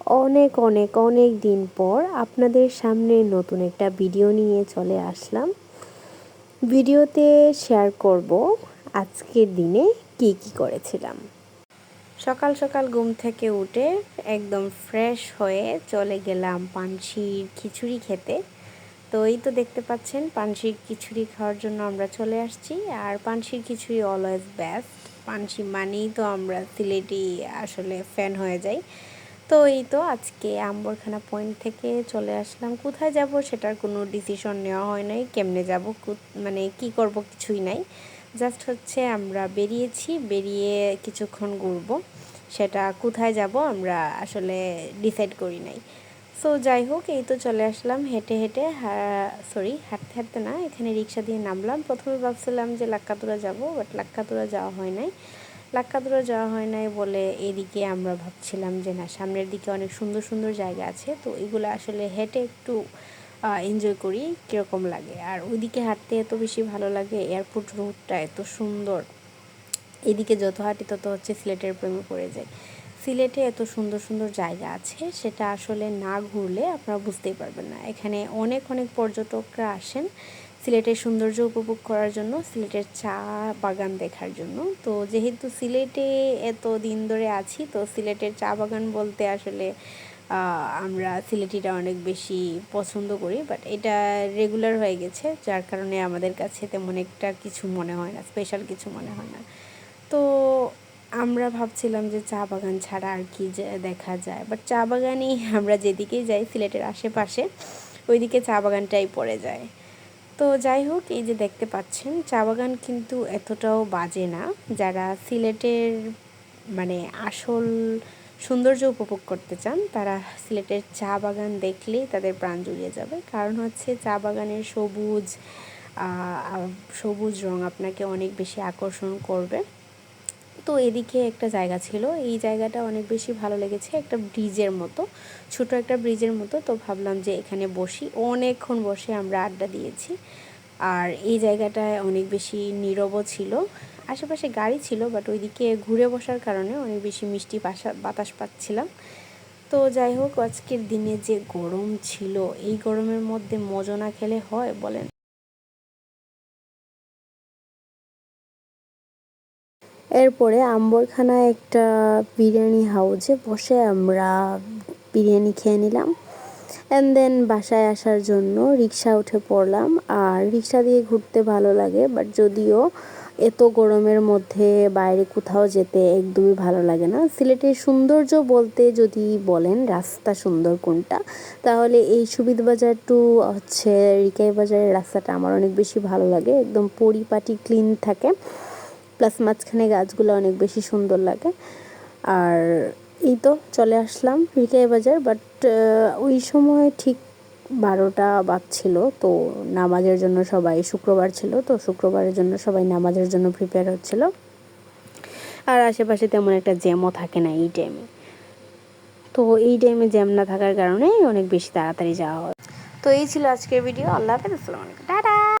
অনেক অনেক অনেক দিন পর আপনাদের সামনে নতুন একটা ভিডিও নিয়ে চলে আসলাম। ভিডিওতে শেয়ার করব আজকের দিনে কি করেছিলাম। সকাল সকাল ঘুম থেকে উঠে একদম ফ্রেশ হয়ে চলে গেলাম পানশির খিচুড়ি খেতে। তো এই তো দেখতে পাচ্ছেন পানশির খিচুড়ি খাওয়ার জন্য আমরা চলে আসছি। আর পানশির খিচুড়ি অলওয়েজ বেস্ট। পানশি মানেই তো আমরা সিলেটি আসলে ফ্যান হয়ে যাই। তো এই তো আজকে আম্বরখানা পয়েন্ট থেকে চলে আসলাম। কোথায় যাব সেটার কোনো ডিসিশন নেওয়া হয় নাই, কেমনে যাব মানে কি করব কিছুই নাই। জাস্ট হচ্ছে আমরা বেরিয়ে কিছুক্ষণ ঘুরবো, সেটা কোথায় যাব আমরা আসলে ডিসাইড করি নাই। সো যাই হোক, এই তো চলে আসলাম হেঁটে হেঁটে, হাঁটতে হাঁটতে না, এখানে রিক্সা দিয়ে নামলাম। প্রথমে ভাবছিলাম যে লাক্কাতুরা যাব, বাট লাক্কাতুরা যাওয়া হয় নাই বলে এদিকে আমরা ভাবছিলাম যে না, সামনের দিকে অনেক সুন্দর সুন্দর জায়গা আছে, তো এগুলো আসলে হেঁটে একটু এনজয় করি কীরকম লাগে। আর ওইদিকে হাঁটতে এত বেশি ভালো লাগে, এয়ারপোর্ট রোডটা এত সুন্দর। এদিকে যত হাঁটি তত হচ্ছে সিলেটের প্রেমে পড়ে যায়। সিলেটে এত সুন্দর সুন্দর জায়গা আছে, সেটা আসলে না ঘুরলে আপনারা বুঝতেই পারবেন না। এখানে অনেক অনেক পর্যটকরা আসেন সিলেটের সৌন্দর্য উপভোগ করার জন্য, সিলেটের চা বাগান দেখার জন্য। তো যেহেতু সিলেটে এত দিন ধরে আছি, তো সিলেটের চা বাগান বলতে আসলে আমরা সিলেটিটা অনেক বেশি পছন্দ করি, বাট এটা রেগুলার হয়ে গেছে, যার কারণে আমাদের কাছে তেমন একটা কিছু মনে হয় না, স্পেশাল কিছু মনে হয় না। তো আমরা ভাবছিলাম যে চা বাগান ছাড়া আর কি দেখা যায়, বাট চা বাগানই আমরা যেদিকেই যাই সিলেটের আশেপাশে ওইদিকে চা বাগানটাই পড়ে যায়। তো যাই হোক, এই যে দেখতে পাচ্ছেন চা বাগান কিন্তু এতটাও বাজে না। যারা সিলেটের মানে আসল সৌন্দর্য উপভোগ করতে চান, তারা সিলেটের চা বাগান দেখলেই তাদের প্রাণ জুড়িয়ে যাবে। কারণ হচ্ছে চা বাগানের সবুজ রং আপনাকে অনেক বেশি আকর্ষণ করবে। তো এদিকে একটা জায়গা ছিল, এই জায়গাটা অনেক বেশি ভালো লেগেছে, একটা ব্রিজের মতো, ছোট একটা ব্রিজের মতো। তো ভাবলাম যে এখানে বসি, অনেকক্ষণ বসে আমরা আড্ডা দিয়েছি। আর এই জায়গাটায় অনেক বেশি নীরবও ছিল, আশেপাশে গাড়ি ছিল, বাট ওইদিকে ঘুরে বসার কারণে অনেক বেশি মিষ্টি বাতাস পাচ্ছিলাম। তো যাই হোক, আজকের দিনে যে গরম ছিল, এই গরমের মধ্যে মজা না খেলে হয় বলেন। এরপরে আম্বরখানায় একটা বিরিয়ানি হাউসে বসে আমরা বিরিয়ানি খেয়ে নিলাম। অ্যান্ড দেন বাসায় আসার জন্য রিক্সা উঠে পড়লাম। আর রিক্সা দিয়ে ঘুরতে ভালো লাগে, বাট যদিও এত গরমের মধ্যে বাইরে কোথাও যেতে একদমই ভালো লাগে না। সিলেটের সৌন্দর্য বলতে যদি বলেন রাস্তা সুন্দর কোনটা, তাহলে এই সুবিধাবাজার টু হচ্ছে রিকাই বাজারের রাস্তাটা আমার অনেক বেশি ভালো লাগে। একদম পরিপাটি ক্লিন থাকে, প্লাস মাঝখানে গাছগুলো অনেক বেশি সুন্দর লাগে। আর এই তো চলে আসলাম রিকাই বাজার, বাট ওই সময় ঠিক 12টা বাজছিল। তো নামাজের জন্য সবাই, শুক্রবার ছিল তো শুক্রবারের জন্য সবাই নামাজের জন্য প্রিপেয়ার হচ্ছিল। আর আশেপাশে তেমন একটা জ্যামও থাকে না এই টাইমে। তো এই টাইমে জ্যাম না থাকার কারণে অনেক বেশি তাড়াতাড়ি যাওয়া হয়। তো এই ছিল আজকের ভিডিও। আল্লাহ হাফেজ, আসসালামু আলাইকুম, টাটা।